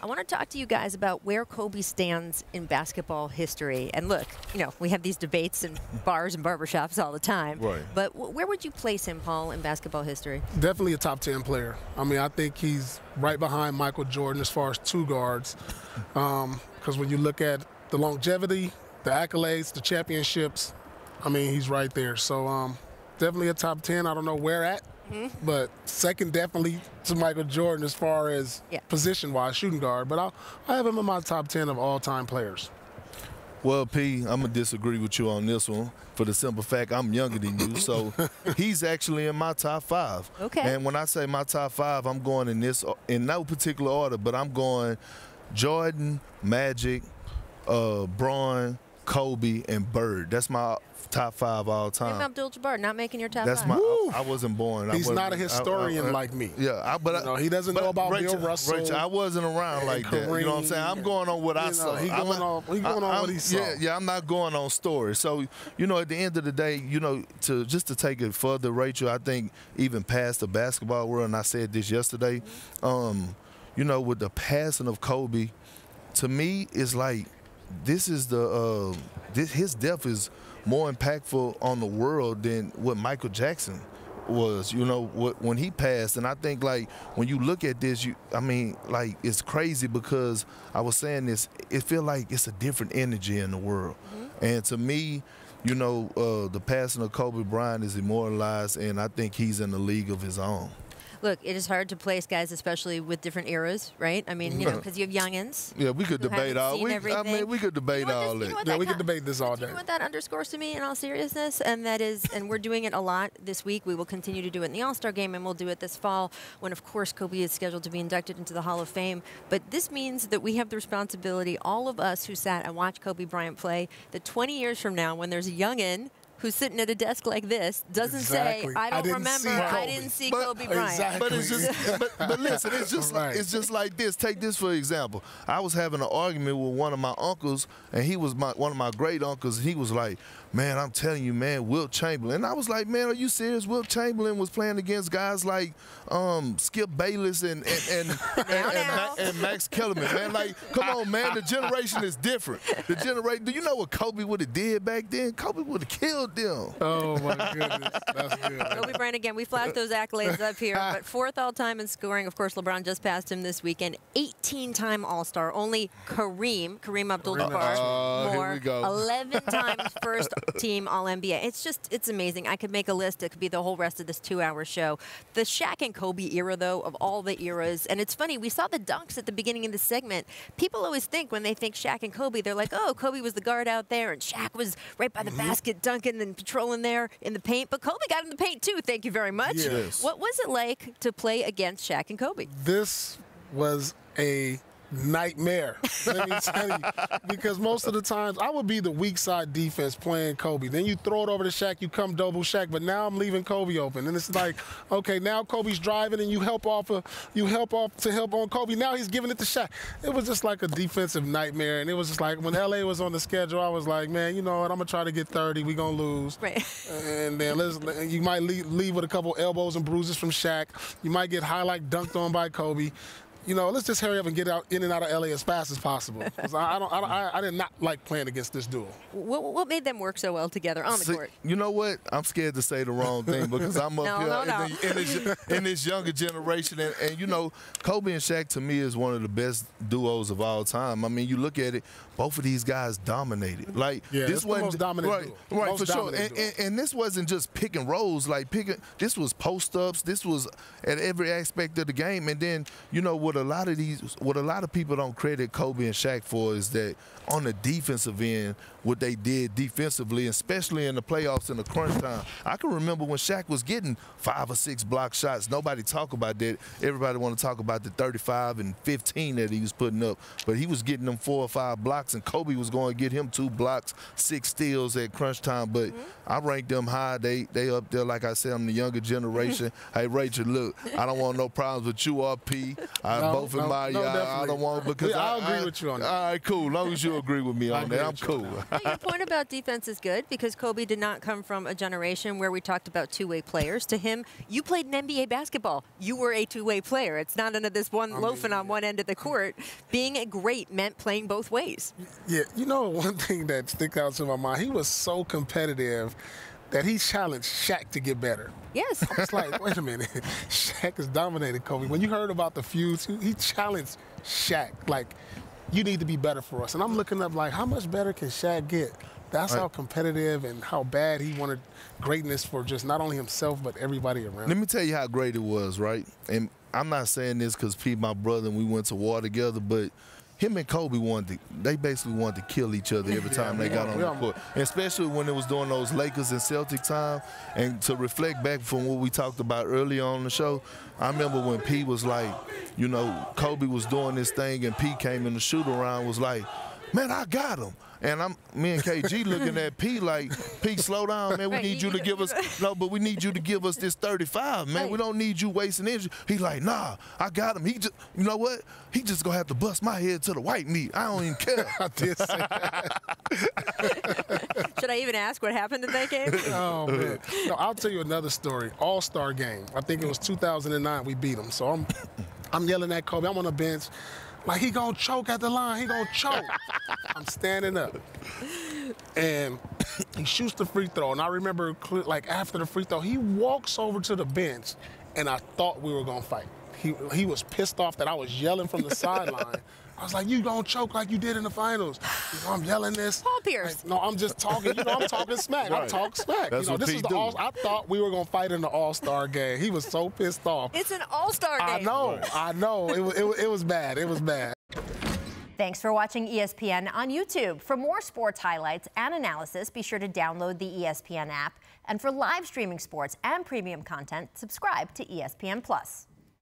I want to talk to you guys about where Kobe stands in basketball history. And look, you know, we have these debates in bars and barbershops all the time. Right. But where would you place him, Paul, in basketball history? Definitely a top 10 player. I mean, I think he's right behind Michael Jordan as far as two guards. Because when you look at the longevity, the accolades, the championships, I mean, he's right there. So definitely a top 10. I don't know where at. But second, definitely to Michael Jordan as far as position-wise, shooting guard. But I have him in my top 10 of all-time players. Well, P, I'm going to disagree with you on this one for the simple fact I'm younger than you. So he's actually in my top 5. Okay. And when I say my top 5, I'm going in no particular order, but I'm going Jordan, Magic, Braun, Kobe, and Bird. That's my top 5 all time. Abdul-Jabbar not making your top 5. That's my. I wasn't born. He's not a historian like me. Yeah, but you know, he doesn't know about Rachel, Bill Russell. Rachel, I wasn't around like that. You know what I'm saying? I'm going on what I saw. He's going on what he saw. Yeah, I'm not going on stories. So, you know, at the end of the day, you know, to take it further, Rachel, I think even past the basketball world, and I said this yesterday, you know, with the passing of Kobe, to me, it's like this is his death is more impactful on the world than what Michael Jackson was, you know, when he passed. And I think, like, when you look at this, I mean, like, it's crazy because I was saying this, it feels like it's a different energy in the world. And to me, you know, the passing of Kobe Bryant is immortalized, and I think he's in a league of his own. Look, it is hard to place guys, especially with different eras, right? I mean, you know, because you have youngins. Yeah, we could debate all. I mean, we could debate all that. Yeah, we could debate this all day. You know what that underscores to me, in all seriousness, and that is, and we're doing it a lot this week. We will continue to do it in the All-Star Game, and we'll do it this fall when, of course, Kobe is scheduled to be inducted into the Hall of Fame. But this means that we have the responsibility, all of us who sat and watched Kobe Bryant play, that 20 years from now, when there's a youngin who's sitting at a desk like this, doesn't say, I don't remember, I didn't see Kobe Bryant. Exactly. But it's just, but listen, it's just like this. Take this for example. I was having an argument with one of my uncles, and he was one of my great uncles, and he was like, man, I'm telling you, man, Wilt Chamberlain. And I was like, man, are you serious? Wilt Chamberlain was playing against guys like Skip Bayless and Max Kellerman, man. Like, come on, man, the generation is different. The generation, do you know what Kobe would have did back then? Kobe would have killed them. Oh, my goodness. That's good. Kobe Bryant, again, we flashed those accolades up here, but 4th all-time in scoring. Of course, LeBron just passed him this weekend. 18-time All-Star. Only Kareem Abdul-Jabbar, more. 11 times first-team All-NBA. It's amazing. I could make a list. It could be the whole rest of this 2-hour show. The Shaq and Kobe era, though, of all the eras, and it's funny, we saw the dunks at the beginning of the segment. People always think, when they think Shaq and Kobe, they're like, oh, Kobe was the guard out there, and Shaq was right by the basket dunking and patrolling there in the paint. But Kobe got in the paint, too. Thank you very much. Yes. What was it like to play against Shaq and Kobe? This was a nightmare, let me tell you, because most of the times I would be the weak side defense playing Kobe. Then you throw it over to Shaq, you come double Shaq, but now I'm leaving Kobe open, and it's like, okay, now Kobe's driving, and you help on Kobe. Now he's giving it to Shaq. It was just like a defensive nightmare, and it was just like when LA was on the schedule, I was like, man, you know what? I'm gonna try to get 30. We gonna lose, right? And then you might leave with a couple elbows and bruises from Shaq. You might get highlight dunked on by Kobe. You know, let's just hurry up and get in and out of LA as fast as possible. I did not like playing against this duo. What made them work so well together on the court? You know what? I'm scared to say the wrong thing because I'm up here in this younger generation. And, you know, Kobe and Shaq, to me, is one of the best duos of all time. I mean, you look at it, both of these guys dominated. Like, yeah, this was the most dominant duo. Right, for sure. And this wasn't just pick and rolls. Like, this was post-ups. This was at every aspect of the game. And then, you know, what a lot of people don't credit Kobe and Shaq for is that on the defensive end, what they did defensively, especially in the playoffs in the crunch time. I can remember when Shaq was getting 5 or 6 block shots. Nobody talk about that. Everybody want to talk about the 35 and 15 that he was putting up, but he was getting them 4 or 5 blocks, and Kobe was going to get him 2 blocks, 6 steals at crunch time. But I ranked them high. They up there, like I said, I'm the younger generation. Hey, Rachel, look, I don't want no problems with you or P. I both admire you. I don't want because I'll agree with you on that. All right, cool. As long as you agree with me on that, I'm cool. Your point about defense is good because Kobe did not come from a generation where we talked about two-way players. To him, you played in NBA basketball. You were a two-way player. It's not under this one loafing on one end of the court. Being a great meant playing both ways. Yeah, you know, one thing that sticks out to my mind, he was so competitive that he challenged Shaq to get better. Yes. It's like, wait a minute, Shaq has dominated Kobe. When you heard about the feuds, he challenged Shaq, like, you need to be better for us. And I'm looking up, like, how much better can Shaq get? That's how competitive and how bad he wanted greatness for just not only himself, but everybody around. Let me tell you how great it was, right? And I'm not saying this because Pete, my brother, and we went to war together, but him and Kobe they basically wanted to kill each other every time they got on the court. And especially when it was during those Lakers and Celtic time. And to reflect back from what we talked about earlier on the show, I remember when Pete was like, you know, Kobe was doing this thing and Pete came in the shoot around, was like, man, I got him. And me and KG looking at Pete like, Pete, slow down, man. We need you to give us, but we need you to give us this 35, man. We don't need you wasting energy. He like, nah, I got him. He just, you know what? He just gonna have to bust my head to the white meat. I don't even care. I did say that. Should I even ask what happened in that game? Oh, man. No, I'll tell you another story. All-Star game. I think it was 2009 we beat him. So I'm yelling at Kobe. I'm on the bench. Like, he gonna choke at the line. He gonna choke. I'm standing up. And he shoots the free throw. And I remember, like, after the free throw, he walks over to the bench, and I thought we were gonna fight. He was pissed off that I was yelling from the sideline. I was like, you gonna choke like you did in the finals. You know, I'm yelling this. Paul Pierce. Like, no, I'm just talking. You know, I'm talking smack. I'm talking smack. That's you know, what this is the I thought we were gonna fight in the All-Star game. He was so pissed off. It's an All-Star game. I know. It was bad. It was bad. Thanks for watching ESPN on YouTube. For more sports highlights and analysis, be sure to download the ESPN app. And for live streaming sports and premium content, subscribe to ESPN+.